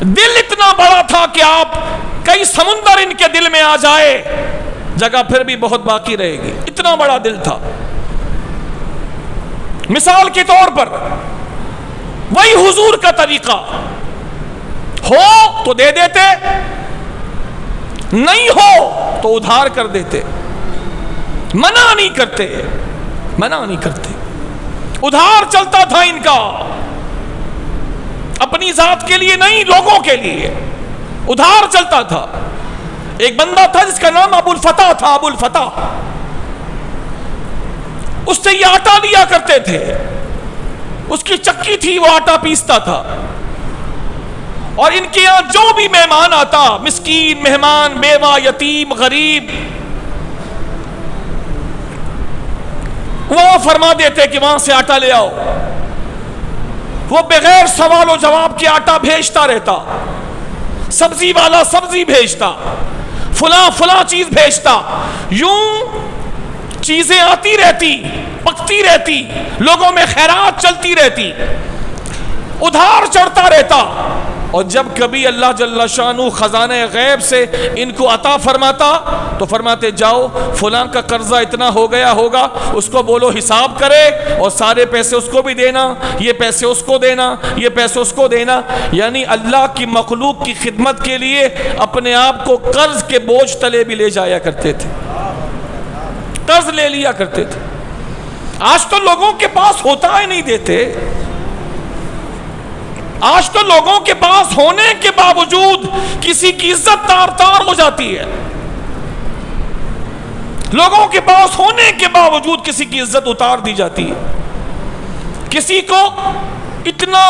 دل اتنا بڑا تھا کہ آپ کئی سمندر ان کے دل میں آ جائے جگہ پھر بھی بہت باقی رہے گی، اتنا بڑا دل تھا۔ مثال کے طور پر وہی حضور کا طریقہ، ہو تو دے دیتے، نہیں ہو تو ادھار کر دیتے، منع نہیں کرتے، منع نہیں کرتے۔ ادھار چلتا تھا ان کا، اپنی ذات کے لیے نہیں، لوگوں کے لیے ادھار چلتا تھا۔ ایک بندہ تھا جس کا نام ابو الفتح تھا، ابو الفتح، اس سے یہ آٹا لیا کرتے تھے، اس کی چکی تھی، وہ آٹا پیستا تھا، اور ان کے یہاں جو بھی مہمان آتا، مسکین، مہمان، بیوہ، یتیم، غریب، وہ فرما دیتے کہ وہاں سے آٹا لے آؤ۔ وہ بغیر سوال و جواب کے آٹا بھیجتا رہتا، سبزی والا سبزی بھیجتا، فلاں فلاں چیز بھیجتا، یوں چیزیں آتی رہتی، پکتی رہتی، لوگوں میں خیرات چلتی رہتی، ادھار چڑھتا رہتا۔ اور جب کبھی اللہ جل شانہ خزانہ غیب سے ان کو عطا فرماتا تو فرماتے جاؤ فلاں کا قرضہ اتنا ہو گیا ہوگا، اس کو بولو حساب کرے، اور سارے پیسے اس کو بھی دینا، یہ پیسے اس کو دینا، یہ پیسے اس کو دینا۔ یعنی اللہ کی مخلوق کی خدمت کے لیے اپنے آپ کو قرض کے بوجھ تلے بھی لے جایا کرتے تھے، قرض لے لیا کرتے تھے۔ آج تو لوگوں کے پاس ہوتا ہی نہیں دیتے، آج تو لوگوں کے پاس ہونے کے باوجود کسی کی عزت تار تار ہو جاتی ہے، لوگوں کے پاس ہونے کے باوجود کسی کی عزت اتار دی جاتی ہے، کسی کو اتنا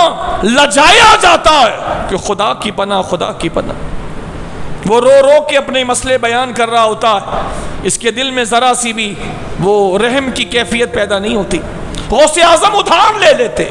لجایا جاتا ہے کہ خدا کی پناہ، خدا کی پناہ۔ وہ رو رو کے اپنے مسئلے بیان کر رہا ہوتا ہے، اس کے دل میں ذرا سی بھی وہ رحم کی کیفیت پیدا نہیں ہوتی۔ غوث اعظم ادھار لے لیتے،